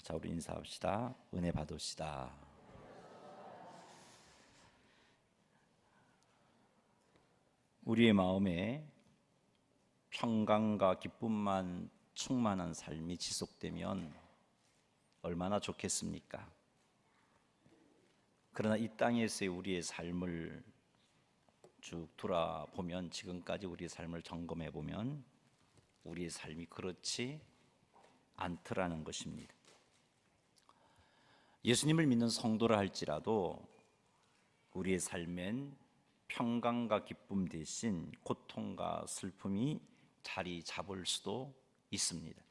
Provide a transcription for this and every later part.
자, 우리 인사합시다. 은혜 받읍시다. 우리의 마음에 평강과 기쁨만 충만한 삶이 지속되면 얼마나 좋겠습니까? 그러나 이 땅에서의 우리의 삶을 쭉 돌아보면, 지금까지 우리의 삶을 점검해 보면 우리의 삶이 그렇지 않더라는 것입니다. 예수님을 믿는 성도라 할지라도 우리의 삶엔 평강과 기쁨 대신 고통과 슬픔이 자리 잡을 수도 있습니다.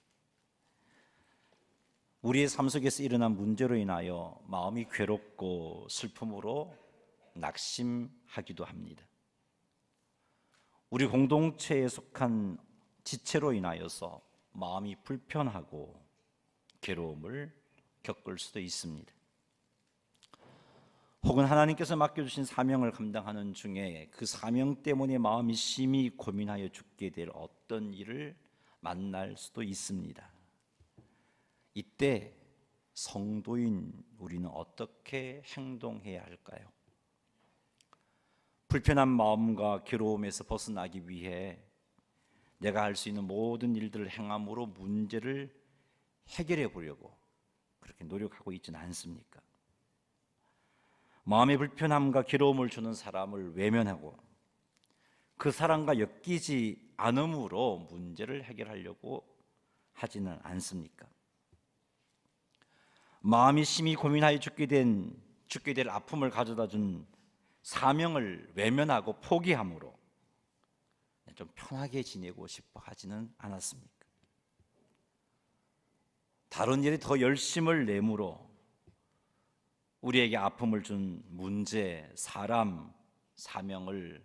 우리의 삶 속에서 일어난 문제로 인하여 마음이 괴롭고 슬픔으로 낙심하기도 합니다. 우리 공동체에 속한 지체로 인하여서 마음이 불편하고 괴로움을 겪을 수도 있습니다. 혹은 하나님께서 맡겨주신 사명을 감당하는 중에 그 사명 때문에 마음이 심히 고민하여 죽게 될 어떤 일을 만날 수도 있습니다. 이때 성도인 우리는 어떻게 행동해야 할까요? 불편한 마음과 괴로움에서 벗어나기 위해 내가 할 수 있는 모든 일들을 행함으로 문제를 해결해 보려고 그렇게 노력하고 있지는 않습니까? 마음의 불편함과 괴로움을 주는 사람을 외면하고 그 사람과 엮이지 않음으로 문제를 해결하려고 하지는 않습니까? 마음이 심히 고민하여 죽게 될 아픔을 가져다 준 사명을 외면하고 포기함으로 좀 편하게 지내고 싶어 하지는 않았습니까? 다른 일에 더 열심을 내므로 우리에게 아픔을 준 문제, 사람, 사명을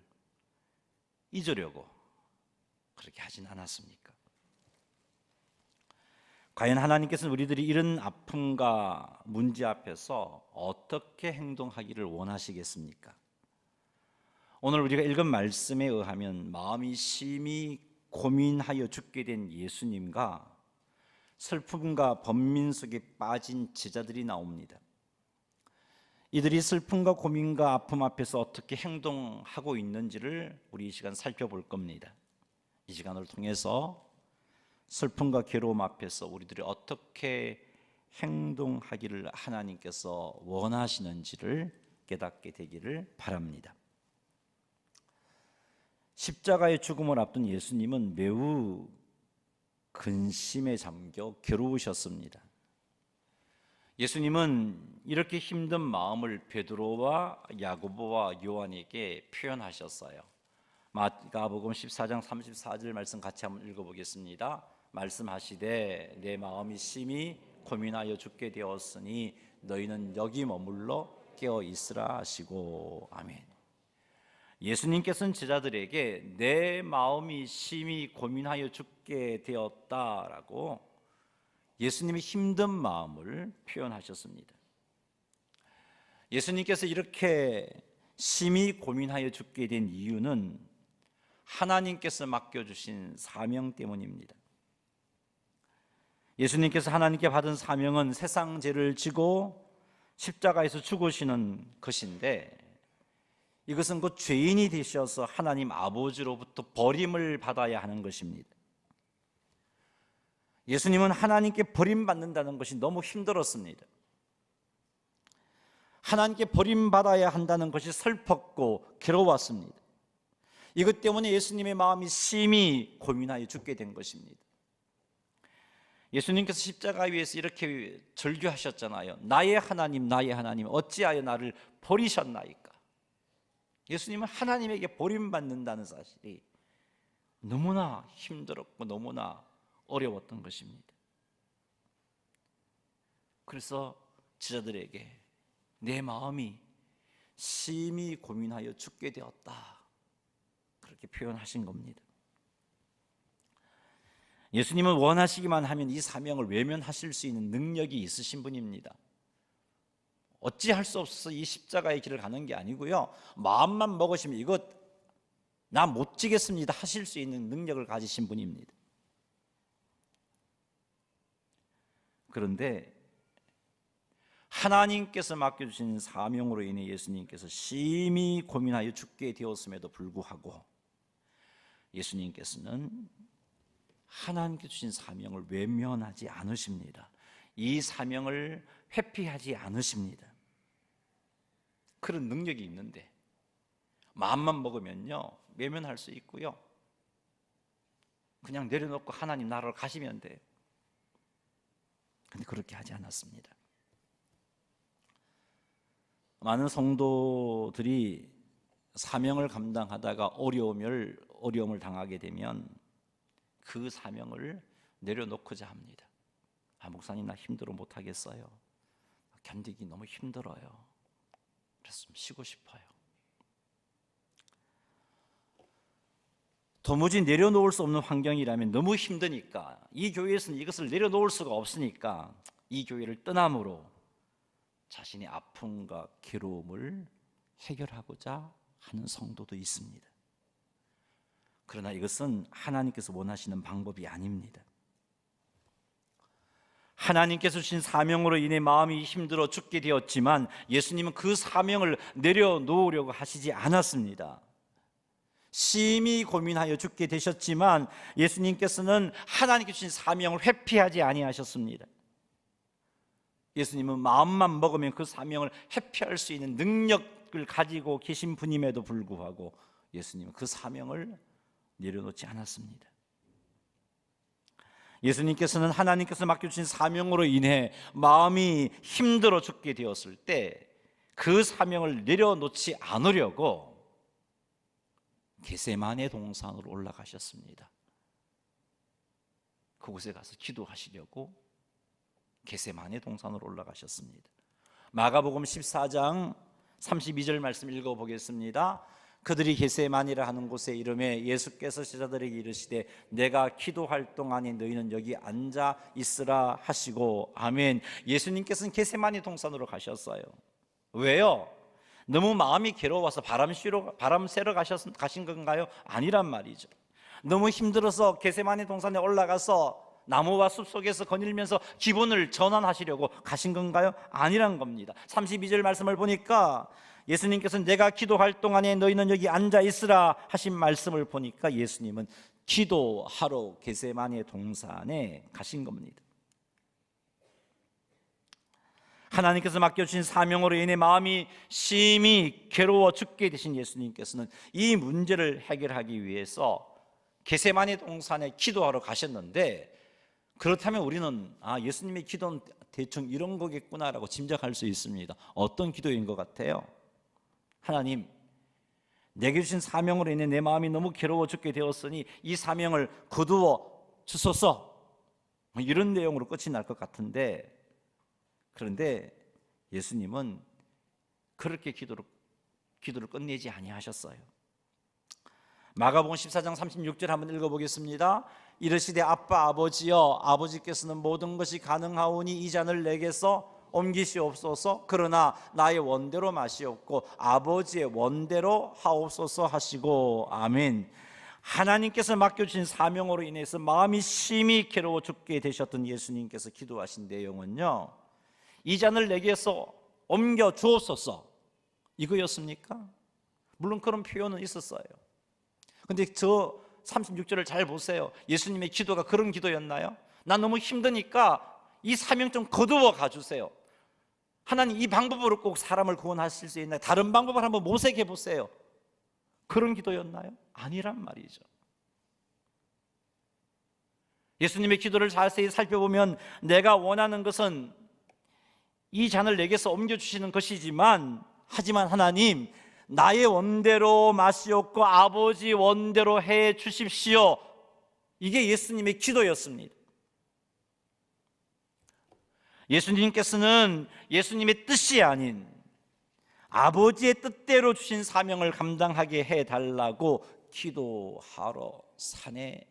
잊으려고 그렇게 하진 않았습니까? 과연 하나님께서는 우리들이 이런 아픔과 문제 앞에서 어떻게 행동하기를 원하시겠습니까? 오늘 우리가 읽은 말씀에 의하면 마음이 심히 고민하여 죽게 된 예수님과 슬픔과 번민 속에 빠진 제자들이 나옵니다. 이들이 슬픔과 고민과 아픔 앞에서 어떻게 행동하고 있는지를 우리 이 시간 살펴볼 겁니다. 이 시간을 통해서 슬픔과 괴로움 앞에서 우리들이 어떻게 행동하기를 하나님께서 원하시는지를 깨닫게 되기를 바랍니다. 십자가의 죽음을 앞둔 예수님은 매우 근심에 잠겨 괴로우셨습니다. 예수님은 이렇게 힘든 마음을 베드로와 야고보와 요한에게 표현하셨어요. 마가복음 14장 34절 말씀 같이 한번 읽어보겠습니다. 말씀하시되 내 마음이 심히 고민하여 죽게 되었으니 너희는 여기 머물러 깨어 있으라 하시고. 아멘. 예수님께서는 제자들에게 내 마음이 심히 고민하여 죽게 되었다라고 예수님의 힘든 마음을 표현하셨습니다. 예수님께서 이렇게 심히 고민하여 죽게 된 이유는 하나님께서 맡겨주신 사명 때문입니다. 예수님께서 하나님께 받은 사명은 세상 죄를 지고 십자가에서 죽으시는 것인데, 이것은 곧 죄인이 되셔서 하나님 아버지로부터 버림을 받아야 하는 것입니다. 예수님은 하나님께 버림받는다는 것이 너무 힘들었습니다. 하나님께 버림받아야 한다는 것이 슬펐고 괴로웠습니다. 이것 때문에 예수님의 마음이 심히 고민하여 죽게 된 것입니다. 예수님께서 십자가 위에서 이렇게 절규하셨잖아요. 나의 하나님, 나의 하나님, 어찌하여 나를 버리셨나이까? 예수님은 하나님에게 버림받는다는 사실이 너무나 힘들었고 너무나 어려웠던 것입니다. 그래서 제자들에게 내 마음이 심히 고민하여 죽게 되었다, 그렇게 표현하신 겁니다. 예수님은 원하시기만 하면 이 사명을 외면하실 수 있는 능력이 있으신 분입니다. 어찌할 수 없어서 이 십자가의 길을 가는 게 아니고요, 마음만 먹으시면 이것 나 못 지겠습니다 하실 수 있는 능력을 가지신 분입니다. 그런데 하나님께서 맡겨주신 사명으로 인해 예수님께서 심히 고민하여 죽게 되었음에도 불구하고 예수님께서는 하나님께 주신 사명을 외면하지 않으십니다. 이 사명을 회피하지 않으십니다. 그런 능력이 있는데 마음만 먹으면요 외면할 수 있고요, 그냥 내려놓고 하나님 나라로 가시면 돼요. 근데 그렇게 하지 않았습니다. 많은 성도들이 사명을 감당하다가 어려움을 당하게 되면 그 사명을 내려놓고자 합니다. 목사님 나 힘들어 못하겠어요. 견디기 너무 힘들어요. 그래서 좀 쉬고 싶어요. 도무지 내려놓을 수 없는 환경이라면 너무 힘드니까 이 교회에서는 이것을 내려놓을 수가 없으니까 이 교회를 떠남으로 자신의 아픔과 괴로움을 해결하고자 하는 성도도 있습니다. 그러나 이것은 하나님께서 원하시는 방법이 아닙니다. 하나님께서 주신 사명으로 인해 마음이 힘들어 죽게 되었지만 예수님은 그 사명을 내려놓으려고 하시지 않았습니다. 심히 고민하여 죽게 되셨지만 예수님께서는 하나님께 주신 사명을 회피하지 아니하셨습니다. 예수님은 마음만 먹으면 그 사명을 회피할 수 있는 능력을 가지고 계신 분임에도 불구하고 예수님은 그 사명을 내려놓지 않았습니다. 예수님께서는 하나님께서 맡겨주신 사명으로 인해 마음이 힘들어 죽게 되었을 때 그 사명을 내려놓지 않으려고 겟세마네 동산으로 올라가셨습니다. 그곳에 가서 기도하시려고 겟세마네 동산으로 올라가셨습니다. 마가복음 14장 32절 말씀 읽어보겠습니다. 그들이 겟세마니라 하는 곳에 이르매 예수께서 제자들에게 이르시되 내가 기도할 동안에 너희는 여기 앉아 있으라 하시고 아멘. 예수님께서는 겟세마니 동산으로 가셨어요. 왜요? 너무 마음이 괴로워서 바람 쐬러 가신 건가요? 아니란 말이죠. 너무 힘들어서 겟세마니 동산에 올라가서 나무와 숲 속에서 거닐면서 기분을 전환하시려고 가신 건가요? 아니란 겁니다. 32절 말씀을 보니까 예수님께서는 내가 기도할 동안에 너희는 여기 앉아 있으라 하신 말씀을 보니까 예수님은 기도하러 겟세마네 동산에 가신 겁니다. 하나님께서 맡겨주신 사명으로 인해 마음이 심히 괴로워 죽게 되신 예수님께서는 이 문제를 해결하기 위해서 겟세마네 동산에 기도하러 가셨는데, 그렇다면 우리는 예수님의 기도는 대충 이런 거겠구나라고 짐작할 수 있습니다. 어떤 기도인 것 같아요? 하나님, 내게 주신 사명으로 인해 내 마음이 너무 괴로워 죽게 되었으니 이 사명을 거두어 주소서, 이런 내용으로 끝이 날 것 같은데, 그런데 예수님은 그렇게 기도를 끝내지 아니하셨어요. 마가복음 14장 36절 한번 읽어보겠습니다. 이르시되 아빠 아버지여, 아버지께서는 모든 것이 가능하오니 이 잔을 내게서 옮기시옵소서. 그러나 나의 원대로 마시옵고 아버지의 원대로 하옵소서 하시고 아멘. 하나님께서 맡겨주신 사명으로 인해서 마음이 심히 괴로워 죽게 되셨던 예수님께서 기도하신 내용은요, 이 잔을 내게서 옮겨 주옵소서, 이거였습니까? 물론 그런 표현은 있었어요. 근데 저 36절을 잘 보세요. 예수님의 기도가 그런 기도였나요? 나 너무 힘드니까 이 사명 좀 거두어 가주세요. 하나님, 이 방법으로 꼭 사람을 구원하실 수 있나요? 다른 방법을 한번 모색해 보세요. 그런 기도였나요? 아니란 말이죠. 예수님의 기도를 자세히 살펴보면 내가 원하는 것은 이 잔을 내게서 옮겨주시는 것이지만, 하지만 하나님, 나의 원대로 마시옵고 아버지 원대로 해 주십시오. 이게 예수님의 기도였습니다. 예수님께서는 예수님의 뜻이 아닌 아버지의 뜻대로 주신 사명을 감당하게 해달라고 기도하러 산에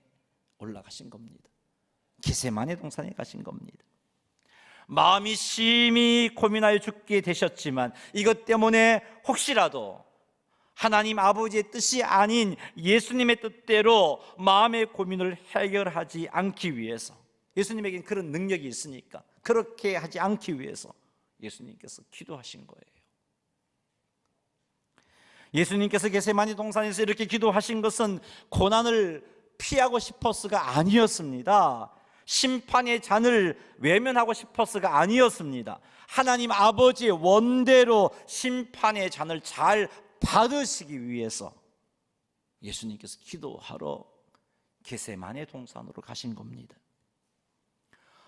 올라가신 겁니다. 겟세마네 동산에 가신 겁니다. 마음이 심히 고민하여 죽게 되셨지만 이것 때문에 혹시라도 하나님 아버지의 뜻이 아닌 예수님의 뜻대로 마음의 고민을 해결하지 않기 위해서, 예수님에게는 그런 능력이 있으니까 그렇게 하지 않기 위해서 예수님께서 기도하신 거예요. 예수님께서 겟세마네 동산에서 이렇게 기도하신 것은 고난을 피하고 싶어서가 아니었습니다. 심판의 잔을 외면하고 싶어서가 아니었습니다. 하나님 아버지의 원대로 심판의 잔을 잘 받으시기 위해서 예수님께서 기도하러 겟세마네 동산으로 가신 겁니다.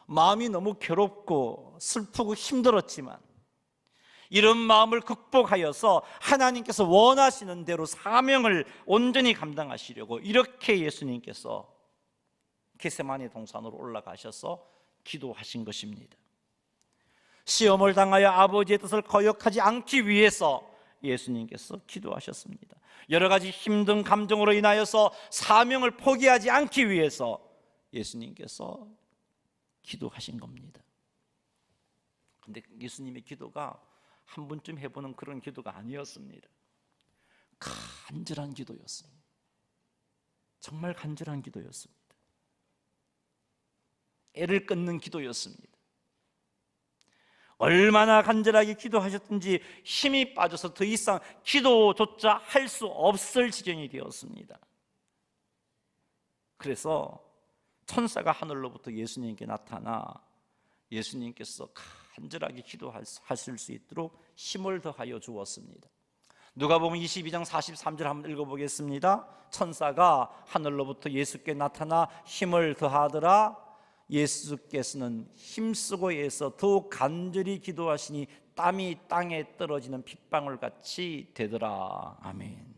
마음이 너무 괴롭고 슬프고 힘들었지만 이런 마음을 극복하여서 하나님께서 원하시는 대로 사명을 온전히 감당하시려고 이렇게 예수님께서 겟세마네 동산으로 올라가셔서 기도하신 것입니다. 시험을 당하여 아버지의 뜻을 거역하지 않기 위해서 예수님께서 기도하셨습니다. 여러 가지 힘든 감정으로 인하여서 사명을 포기하지 않기 위해서 예수님께서 기도하신 겁니다. 그런데 예수님의 기도가 한 번쯤 해보는 그런 기도가 아니었습니다. 간절한 기도였습니다. 정말 간절한 기도였습니다. 애를 끊는 기도였습니다. 얼마나 간절하게 기도하셨든지 힘이 빠져서 더 이상 기도조차 할 수 없을 지경이 되었습니다. 그래서 천사가 하늘로부터 예수님께 나타나 예수님께서 간절하게 기도하실 수 있도록 힘을 더하여 주었습니다. 누가복음 22장 43절 한번 읽어보겠습니다. 천사가 하늘로부터 예수께 나타나 힘을 더하더라. 예수께서는 힘쓰고 애써 더욱 간절히 기도하시니 땀이 땅에 떨어지는 핏방울 같이 되더라. 아멘.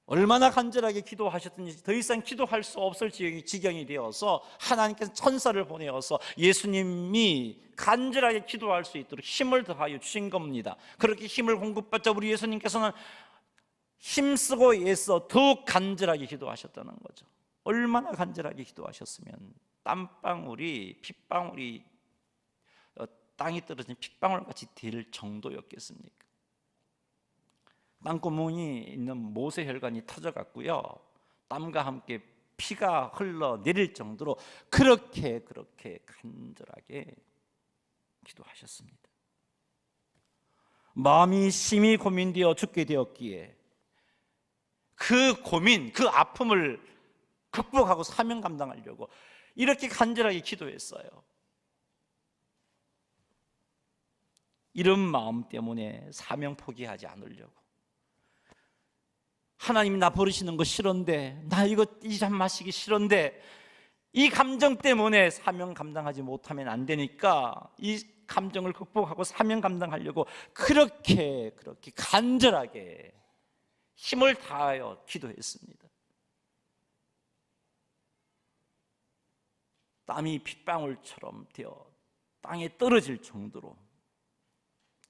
얼마나 간절하게 기도하셨든지 더 이상 기도할 수 없을 지경이 되어서 하나님께서 천사를 보내어서 예수님이 간절하게 기도할 수 있도록 힘을 더하여 주신 겁니다. 그렇게 힘을 공급받자 우리 예수님께서는 힘쓰고 애써 더욱 간절하게 기도하셨다는 거죠. 얼마나 간절하게 기도하셨으면 땀방울이 핏방울이 땅이 떨어진 핏방울같이 될 정도였겠습니까? 땅구멍이 있는 모세 혈관이 터져갔고요, 땀과 함께 피가 흘러내릴 정도로 그렇게 간절하게 기도하셨습니다. 마음이 심히 고민되어 죽게 되었기에 그 고민, 그 아픔을 극복하고 사명 감당하려고 이렇게 간절하게 기도했어요. 이런 마음 때문에 사명 포기하지 않으려고. 하나님이 나 버리시는 거 싫은데, 나 이 잔 마시기 싫은데, 이 감정 때문에 사명 감당하지 못하면 안 되니까 이 감정을 극복하고 사명 감당하려고 그렇게 간절하게 힘을 다하여 기도했습니다. 땀이 핏방울처럼 되어 땅에 떨어질 정도로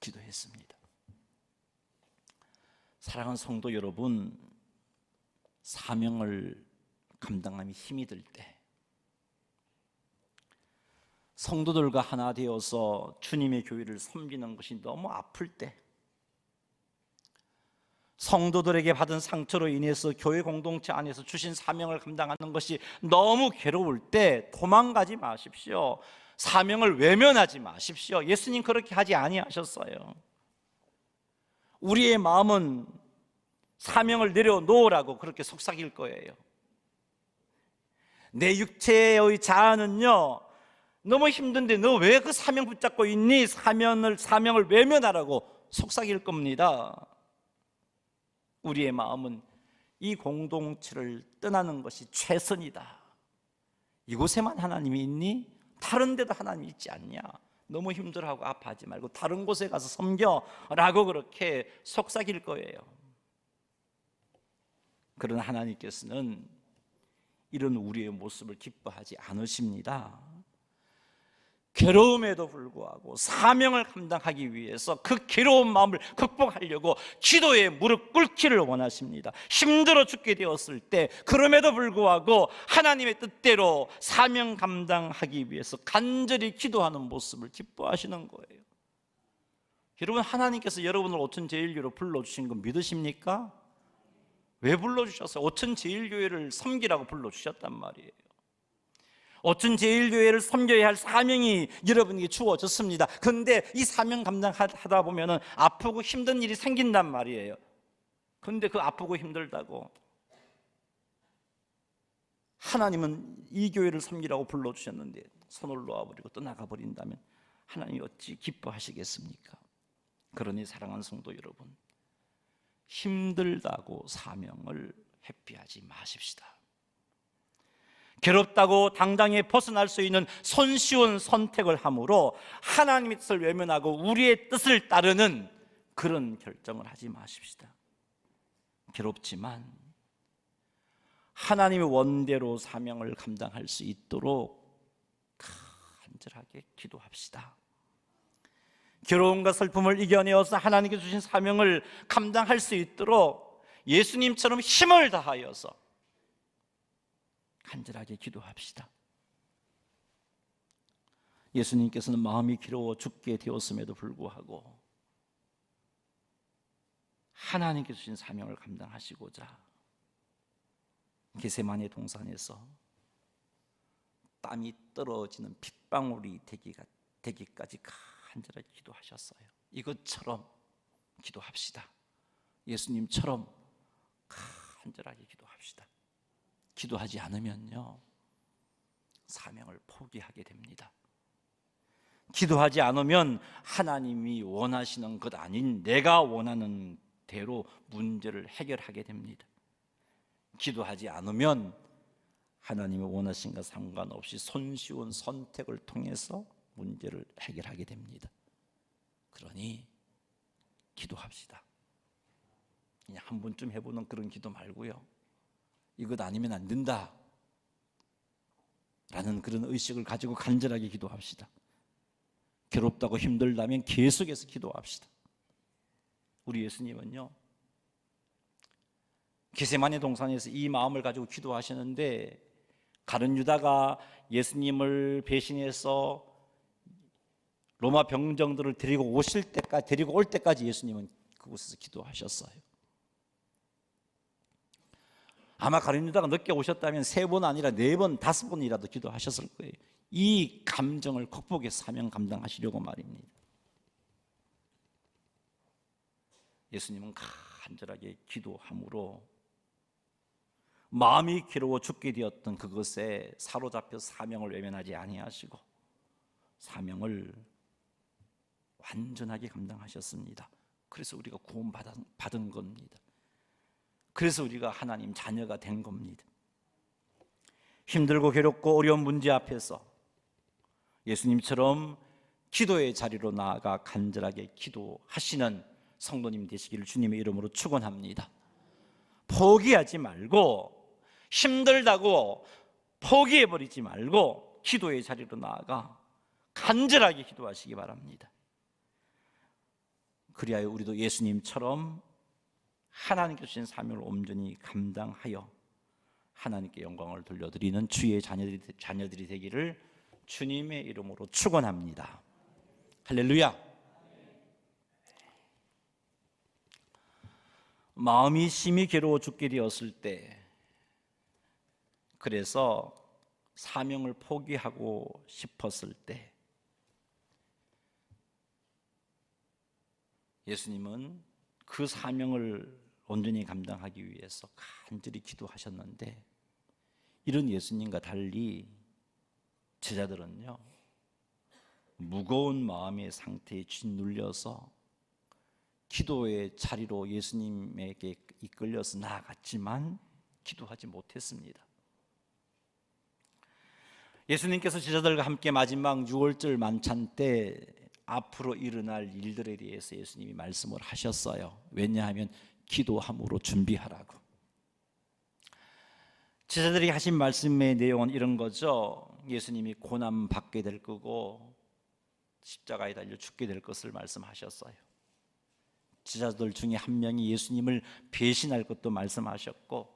기도했습니다. 사랑하는 성도 여러분, 사명을 감당함이 힘이 들 때, 성도들과 하나 되어서 주님의 교회를 섬기는 것이 너무 아플 때, 성도들에게 받은 상처로 인해서 교회 공동체 안에서 주신 사명을 감당하는 것이 너무 괴로울 때 도망가지 마십시오. 사명을 외면하지 마십시오. 예수님 그렇게 하지 아니하셨어요. 우리의 마음은 사명을 내려놓으라고 그렇게 속삭일 거예요. 내 육체의 자아는요, 너무 힘든데 너 왜 그 사명 붙잡고 있니? 사명을 외면하라고 속삭일 겁니다. 우리의 마음은 이 공동체를 떠나는 것이 최선이다. 이곳에만 하나님이 있니? 다른 데도 하나님이 있지 않냐? 너무 힘들어하고 아파하지 말고 다른 곳에 가서 섬겨라고 그렇게 속삭일 거예요. 그러나 하나님께서는 이런 우리의 모습을 기뻐하지 않으십니다. 괴로움에도 불구하고 사명을 감당하기 위해서 그 괴로운 마음을 극복하려고 기도에 무릎 꿇기를 원하십니다. 힘들어 죽게 되었을 때 그럼에도 불구하고 하나님의 뜻대로 사명 감당하기 위해서 간절히 기도하는 모습을 기뻐하시는 거예요. 여러분, 하나님께서 여러분을 오천제일교회로 불러주신 거 믿으십니까? 왜 불러주셨어요? 오천제일교회를 섬기라고 불러주셨단 말이에요. 오천제일교회를 섬겨야 할 사명이 여러분에게 주어졌습니다. 그런데 이 사명 감당하다 보면 아프고 힘든 일이 생긴단 말이에요. 그런데 그 아프고 힘들다고 하나님은 이 교회를 섬기라고 불러주셨는데 손을 놓아버리고 떠나가 버린다면 하나님이 어찌 기뻐하시겠습니까? 그러니 사랑하는 성도 여러분, 힘들다고 사명을 회피하지 마십시다. 괴롭다고 당장에 벗어날 수 있는 손쉬운 선택을 함으로 하나님의 뜻을 외면하고 우리의 뜻을 따르는 그런 결정을 하지 마십시다. 괴롭지만 하나님의 원대로 사명을 감당할 수 있도록 간절하게 기도합시다. 괴로움과 슬픔을 이겨내어서 하나님께 주신 사명을 감당할 수 있도록 예수님처럼 힘을 다하여서 간절하게 기도합시다. 예수님께서는 마음이 괴로워 죽게 되었음에도 불구하고 하나님께 주신 사명을 감당하시고자 겟세마네 동산에서 땀이 떨어지는 핏방울이 되기까지 간절하게 기도하셨어요. 이것처럼 기도합시다. 예수님처럼 간절하게 기도합시다. 기도하지 않으면요, 사명을 포기하게 됩니다. 기도하지 않으면 하나님이 원하시는 것 아닌 내가 원하는 대로 문제를 해결하게 됩니다. 기도하지 않으면 하나님이 원하신 것과 상관없이 손쉬운 선택을 통해서 문제를 해결하게 됩니다. 그러니 기도합시다. 그냥 한 번쯤 해보는 그런 기도 말고요, 이것 아니면 안 된다 라는 그런 의식을 가지고 간절하게 기도합시다. 괴롭다고 힘들다면 계속해서 기도합시다. 우리 예수님은요, 겟세마네 동산에서 이 마음을 가지고 기도하시는데 가룟 유다가 예수님을 배신해서 로마 병정들을 데리고 올 때까지 예수님은 그곳에서 기도하셨어요. 아마 가룟 유다가 늦게 오셨다면 3번 아니라 4번, 5번이라도 기도하셨을 거예요. 이 감정을 극복해서 사명 감당하시려고 말입니다. 예수님은 간절하게 기도함으로 마음이 괴로워 죽게 되었던 그것에 사로잡혀 사명을 외면하지 아니하시고 사명을 완전하게 감당하셨습니다. 그래서 우리가 구원받은 겁니다. 그래서 우리가 하나님 자녀가 된 겁니다. 힘들고 괴롭고 어려운 문제 앞에서 예수님처럼 기도의 자리로 나아가 간절하게 기도하시는 성도님 되시기를 주님의 이름으로 축원합니다. 포기하지 말고, 힘들다고 포기해버리지 말고 기도의 자리로 나아가 간절하게 기도하시기 바랍니다. 그리하여 우리도 예수님처럼 하나님께 주신 사명을 온전히 감당하여 하나님께 영광을 돌려드리는 주의 자녀들이 되기를 주님의 이름으로 축원합니다. 할렐루야. 마음이 심히 괴로워 죽게 되었을 때, 그래서 사명을 포기하고 싶었을 때 예수님은 그 사명을 온전히 감당하기 위해서 간절히 기도하셨는데, 이런 예수님과 달리 제자들은요, 무거운 마음의 상태에 짓눌려서 기도의 자리로 예수님에게 이끌려서 나아갔지만 기도하지 못했습니다. 예수님께서 제자들과 함께 마지막 6월절 만찬 때 앞으로 일어날 일들에 대해서 예수님이 말씀을 하셨어요. 왜냐하면 기도함으로 준비하라고. 제자들이 하신 말씀의 내용은 이런 거죠. 예수님이 고난 받게 될 거고 십자가에 달려 죽게 될 것을 말씀하셨어요. 제자들 중에 한 명이 예수님을 배신할 것도 말씀하셨고,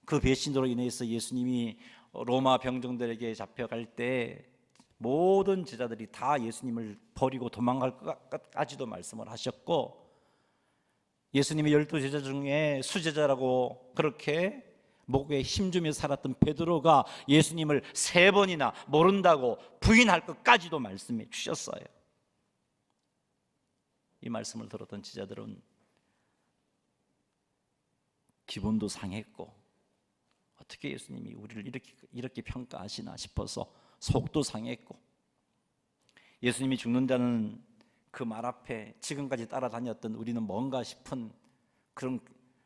그 배신으로 인해서 예수님이 로마 병정들에게 잡혀갈 때 모든 제자들이 다 예수님을 버리고 도망갈 것까지도 말씀을 하셨고, 예수님의 12제자 중에 수제자라고 그렇게 목에 힘주며 살았던 베드로가 예수님을 3번이나 모른다고 부인할 것까지도 말씀해 주셨어요. 이 말씀을 들었던 제자들은 기분도 상했고, 어떻게 예수님이 우리를 이렇게 평가하시나 싶어서 속도 상했고, 예수님이 죽는다는 그 말 앞에 지금까지 따라다녔던 우리는 뭔가 싶은 그런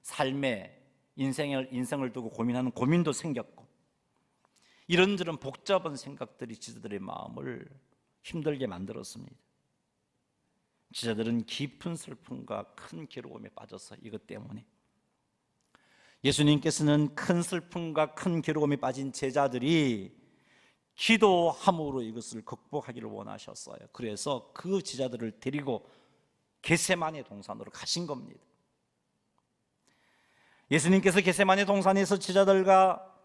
삶의 인생을 두고 고민하는 고민도 생겼고, 이런저런 복잡한 생각들이 지자들의 마음을 힘들게 만들었습니다. 지자들은 깊은 슬픔과 큰 괴로움에 빠져서 이것 때문에, 예수님께서는 큰 슬픔과 큰 괴로움에 빠진 제자들이 기도함으로 이것을 극복하기를 원하셨어요. 그래서 그 제자들을 데리고 겟세마네 동산으로 가신 겁니다. 예수님께서 겟세마네 동산에서 제자들과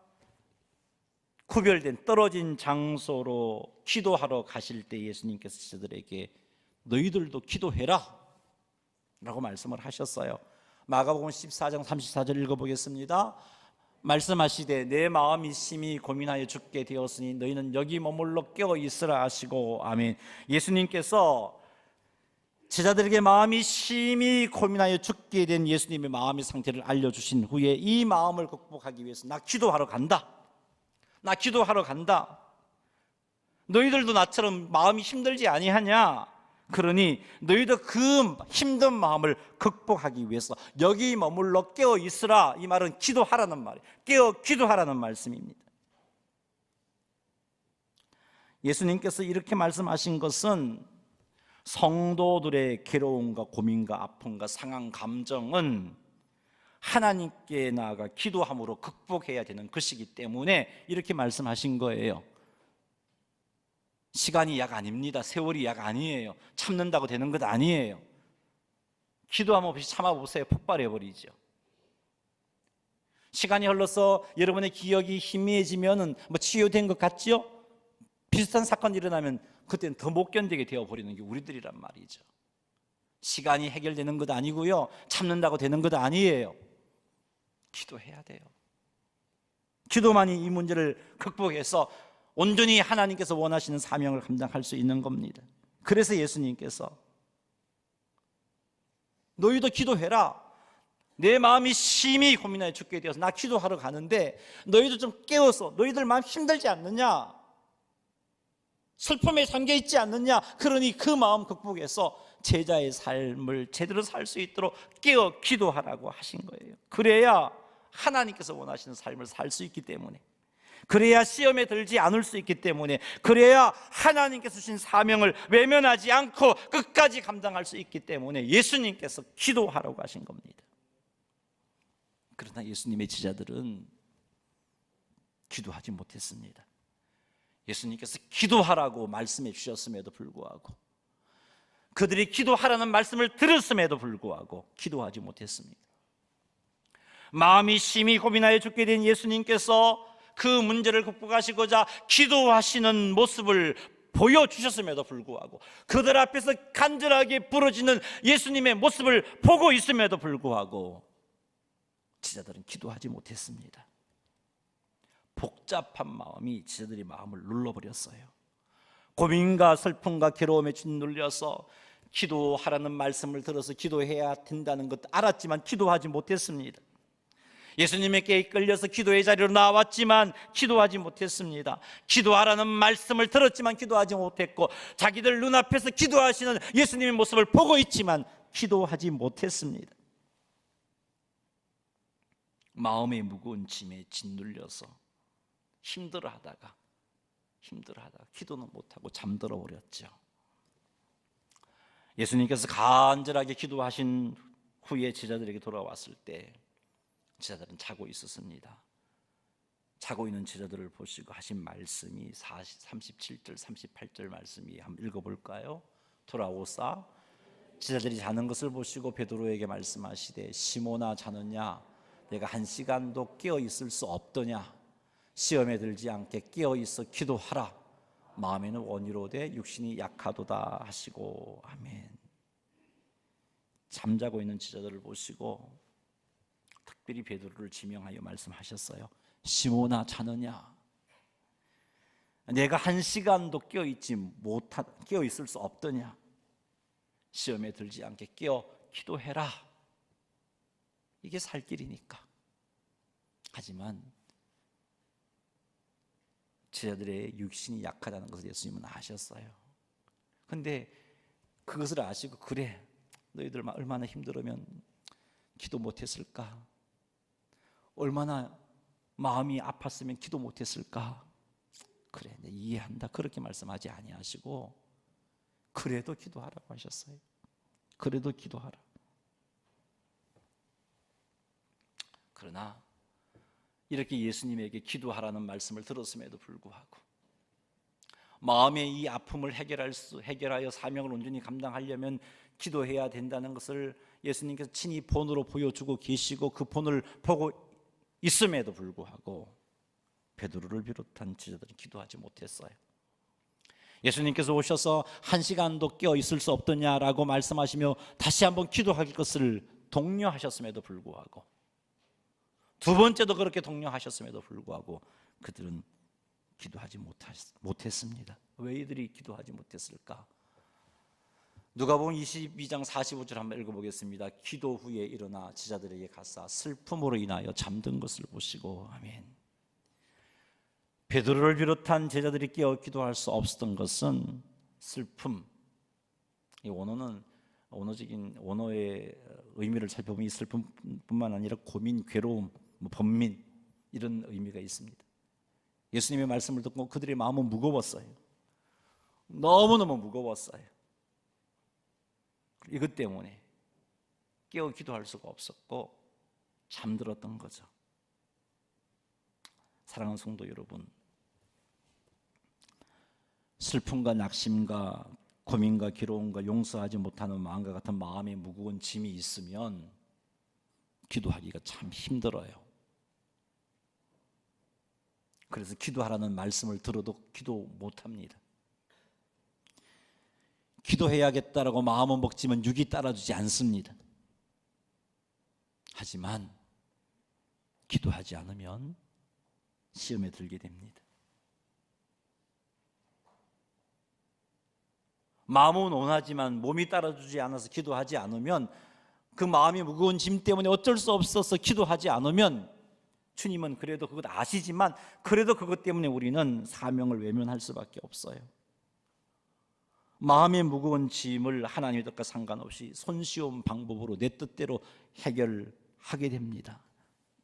구별된 떨어진 장소로 기도하러 가실 때 예수님께서 제자들에게 너희들도 기도해라 라고 말씀을 하셨어요. 마가복음 14장 34절 읽어보겠습니다. 말씀하시되 내 마음이 심히 고민하여 죽게 되었으니 너희는 여기 머물러 깨어 있으라 하시고. 아멘. 예수님께서 제자들에게 마음이 심히 고민하여 죽게 된 예수님의 마음의 상태를 알려주신 후에 이 마음을 극복하기 위해서 나 기도하러 간다, 나 기도하러 간다, 너희들도 나처럼 마음이 힘들지 아니하냐, 그러니 너희도 그 힘든 마음을 극복하기 위해서 여기 머물러 깨어 있으라. 이 말은 기도하라는 말이에요. 깨어 기도하라는 말씀입니다. 예수님께서 이렇게 말씀하신 것은 성도들의 괴로움과 고민과 아픔과 상한 감정은 하나님께 나아가 기도함으로 극복해야 되는 것이기 때문에 이렇게 말씀하신 거예요. 시간이 약 아닙니다. 세월이 약 아니에요. 참는다고 되는 것 아니에요. 기도하면 없이 참아보세요. 폭발해버리죠. 시간이 흘러서 여러분의 기억이 희미해지면 치유된 것 같죠? 비슷한 사건이 일어나면 그때는 더 못 견디게 되어버리는 게 우리들이란 말이죠. 시간이 해결되는 것 아니고요, 참는다고 되는 것 아니에요. 기도해야 돼요. 기도만이 이 문제를 극복해서 온전히 하나님께서 원하시는 사명을 감당할 수 있는 겁니다. 그래서 예수님께서 너희도 기도해라. 내 마음이 심히 고민하여 죽게 되어서 나 기도하러 가는데 너희도 좀 깨워서, 너희들 마음 힘들지 않느냐, 슬픔에 잠겨있지 않느냐, 그러니 그 마음 극복해서 제자의 삶을 제대로 살 수 있도록 깨어 기도하라고 하신 거예요. 그래야 하나님께서 원하시는 삶을 살 수 있기 때문에, 그래야 시험에 들지 않을 수 있기 때문에, 그래야 하나님께서 주신 사명을 외면하지 않고 끝까지 감당할 수 있기 때문에 예수님께서 기도하라고 하신 겁니다. 그러나 예수님의 제자들은 기도하지 못했습니다. 예수님께서 기도하라고 말씀해 주셨음에도 불구하고, 그들이 기도하라는 말씀을 들었음에도 불구하고 기도하지 못했습니다. 마음이 심히 고민하여 죽게 된 예수님께서 그 문제를 극복하시고자 기도하시는 모습을 보여주셨음에도 불구하고, 그들 앞에서 간절하게 부르짖는 예수님의 모습을 보고 있음에도 불구하고 제자들은 기도하지 못했습니다. 복잡한 마음이 제자들의 마음을 눌러버렸어요. 고민과 슬픔과 괴로움에 짓눌려서 기도하라는 말씀을 들어서 기도해야 된다는 것도 알았지만 기도하지 못했습니다. 예수님에게 이끌려서 기도의 자리로 나왔지만 기도하지 못했습니다. 기도하라는 말씀을 들었지만 기도하지 못했고, 자기들 눈앞에서 기도하시는 예수님의 모습을 보고 있지만 기도하지 못했습니다. 마음의 무거운 짐에 짓눌려서 힘들어하다가 기도는 못하고 잠들어 버렸죠. 예수님께서 간절하게 기도하신 후에 제자들에게 돌아왔을 때 제자들은 자고 있었습니다. 자고 있는 제자들을 보시고 하신 말씀이 37절 38절 말씀이 한번 읽어볼까요? 돌아오사 제자들이 자는 것을 보시고 베드로에게 말씀하시되 시몬아 자느냐, 내가 1시간도 깨어 있을 수 없더냐, 시험에 들지 않게 깨어 있어 기도하라. 마음에는 원이로되 육신이 약하도다 하시고. 아멘. 잠자고 있는 제자들을 보시고 특별히 베드로를 지명하여 말씀하셨어요. 시몬아, 자느냐? 내가 1시간도 깨어 있을 수 없더냐? 시험에 들지 않게 깨어 기도해라. 이게 살 길이니까. 하지만 제자들의 육신이 약하다는 것을 예수님은 아셨어요. 근데 그것을 아시고, 그래, 너희들 얼마나 힘들으면 기도 못했을까? 얼마나 마음이 아팠으면 기도 못했을까? 그래, 내 이해한다. 그렇게 말씀하지 아니하시고, 그래도 기도하라고 하셨어요. 그래도 기도하라. 그러나 이렇게 예수님에게 기도하라는 말씀을 들었음에도 불구하고 마음의 이 아픔을 해결하여 사명을 온전히 감당하려면 기도해야 된다는 것을 예수님께서 친히 본으로 보여주고 계시고, 그 본을 보고 있음에도 불구하고 베드로를 비롯한 제자들은 기도하지 못했어요. 예수님께서 오셔서 1시간도 깨어 있을 수 없더냐라고 말씀하시며 다시 한번 기도할 것을 독려하셨음에도 불구하고, 두 번째도 그렇게 독려하셨음에도 불구하고 그들은 기도하지 못했습니다. 왜 이들이 기도하지 못했을까? 누가복음 22장 45절 한번 읽어보겠습니다. 기도 후에 일어나 제자들에게 가사 슬픔으로 인하여 잠든 것을 보시고. 아멘. 베드로를 비롯한 제자들이 깨어 기도할 수 없었던 것은 슬픔. 이 언어적인 언어의 의미를 살펴보면 이 슬픔뿐만 아니라 고민, 괴로움, 번민, 이런 의미가 있습니다. 예수님의 말씀을 듣고 그들의 마음은 무거웠어요. 너무너무 무거웠어요. 이것 때문에 깨어 기도할 수가 없었고 잠들었던 거죠. 사랑하는 성도 여러분, 슬픔과 낙심과 고민과 괴로움과 용서하지 못하는 마음과 같은 마음에 무거운 짐이 있으면 기도하기가 참 힘들어요. 그래서 기도하라는 말씀을 들어도 기도 못합니다. 기도해야겠다라고 마음은 먹지만 육이 따라주지 않습니다. 하지만 기도하지 않으면 시험에 들게 됩니다. 마음은 원하지만 몸이 따라주지 않아서 기도하지 않으면, 그 마음이 무거운 짐 때문에 어쩔 수 없어서 기도하지 않으면, 주님은 그래도 그것 아시지만 그래도 그것 때문에 우리는 사명을 외면할 수밖에 없어요. 마음의 무거운 짐을 하나님의 뜻과 상관없이 손쉬운 방법으로 내 뜻대로 해결하게 됩니다.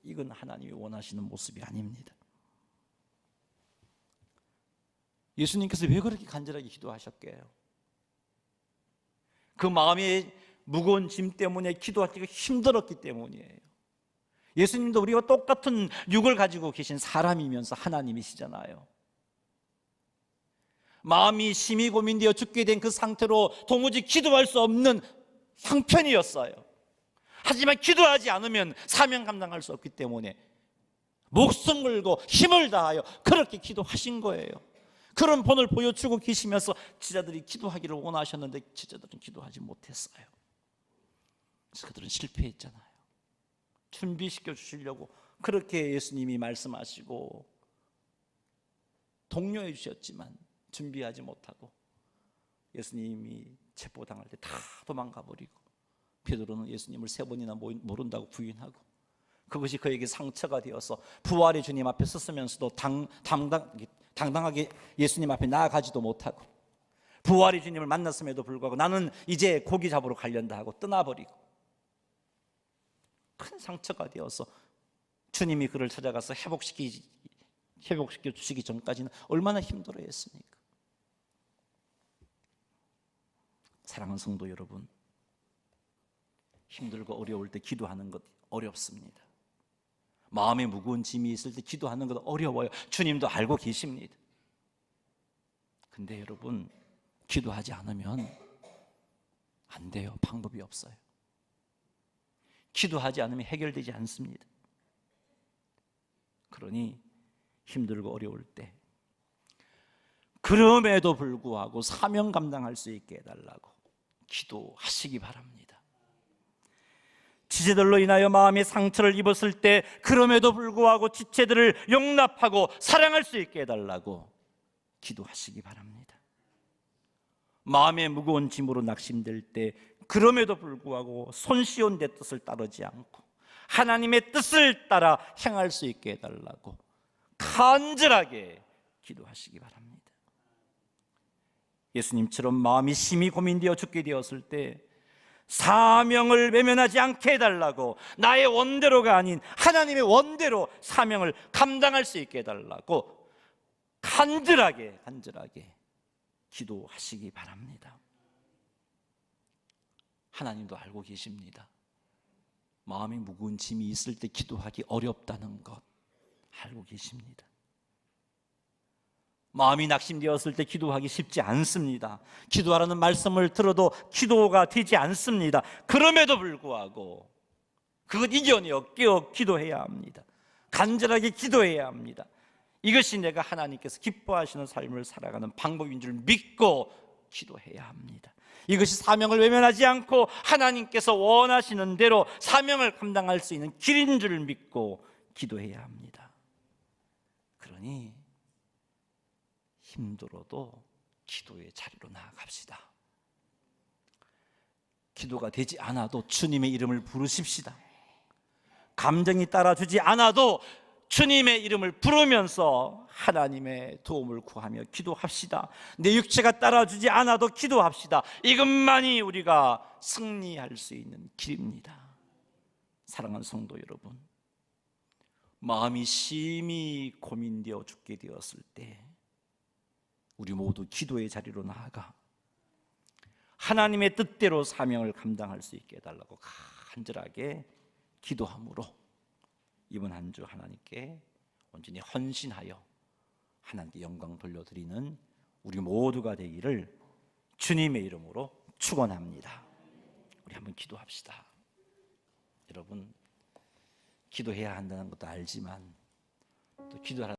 이건 하나님이 원하시는 모습이 아닙니다. 예수님께서 왜 그렇게 간절하게 기도하셨게요? 그 마음의 무거운 짐 때문에 기도하기가 힘들었기 때문이에요. 예수님도 우리와 똑같은 육을 가지고 계신 사람이면서 하나님이시잖아요. 마음이 심히 고민되어 죽게 된 그 상태로 도무지 기도할 수 없는 형편이었어요. 하지만 기도하지 않으면 사명 감당할 수 없기 때문에 목숨 걸고 힘을 다하여 그렇게 기도하신 거예요. 그런 본을 보여주고 계시면서 제자들이 기도하기를 원하셨는데 제자들은 기도하지 못했어요. 그래서 그들은 실패했잖아요. 준비시켜 주시려고 그렇게 예수님이 말씀하시고 독려해 주셨지만 준비하지 못하고 예수님이 체포당할 때 다 도망가 버리고, 베드로는 예수님을 3번이나 모른다고 부인하고, 그것이 그에게 상처가 되어서 부활의 주님 앞에 섰으면서도 당당하게 예수님 앞에 나아가지도 못하고, 부활의 주님을 만났음에도 불구하고 나는 이제 고기 잡으러 가련다 하고 떠나버리고, 큰 상처가 되어서 주님이 그를 찾아가서 회복시켜 주시기 전까지는 얼마나 힘들어했습니까? 사랑하는 성도 여러분, 힘들고 어려울 때 기도하는 것 어렵습니다. 마음에 무거운 짐이 있을 때 기도하는 것 어려워요. 주님도 알고 계십니다. 근데 여러분, 기도하지 않으면 안 돼요. 방법이 없어요. 기도하지 않으면 해결되지 않습니다. 그러니 힘들고 어려울 때 그럼에도 불구하고 사명 감당할 수 있게 해달라고 기도하시기 바랍니다. 지체들로 인하여 마음의 상처를 입었을 때 그럼에도 불구하고 지체들을 용납하고 사랑할 수 있게 해달라고 기도하시기 바랍니다. 마음의 무거운 짐으로 낙심될 때 그럼에도 불구하고 손시온 내 뜻을 따르지 않고 하나님의 뜻을 따라 행할 수 있게 해달라고 간절하게 기도하시기 바랍니다. 예수님처럼 마음이 심히 고민되어 죽게 되었을 때 사명을 외면하지 않게 해달라고, 나의 원대로가 아닌 하나님의 원대로 사명을 감당할 수 있게 해달라고 간절하게 기도하시기 바랍니다. 하나님도 알고 계십니다. 마음이 무거운 짐이 있을 때 기도하기 어렵다는 것 알고 계십니다. 마음이 낙심되었을 때 기도하기 쉽지 않습니다. 기도하라는 말씀을 들어도 기도가 되지 않습니다. 그럼에도 불구하고 그것 이겨내어 깨어 기도해야 합니다. 간절하게 기도해야 합니다. 이것이 내가 하나님께서 기뻐하시는 삶을 살아가는 방법인 줄 믿고 기도해야 합니다. 이것이 사명을 외면하지 않고 하나님께서 원하시는 대로 사명을 감당할 수 있는 길인 줄 믿고 기도해야 합니다. 그러니 힘들어도 기도의 자리로 나아갑시다. 기도가 되지 않아도 주님의 이름을 부르십시다. 감정이 따라주지 않아도 주님의 이름을 부르면서 하나님의 도움을 구하며 기도합시다. 내 육체가 따라주지 않아도 기도합시다. 이것만이 우리가 승리할 수 있는 길입니다. 사랑하는 성도 여러분, 마음이 심히 고민되어 죽게 되었을 때 우리 모두 기도의 자리로 나아가 하나님의 뜻대로 사명을 감당할 수 있게 해달라고 간절하게 기도함으로 이번 한 주 하나님께 온전히 헌신하여 하나님께 영광 돌려드리는 우리 모두가 되기를 주님의 이름으로 축원합니다. 우리 한번 기도합시다. 여러분, 기도해야 한다는 것도 알지만 또 기도하라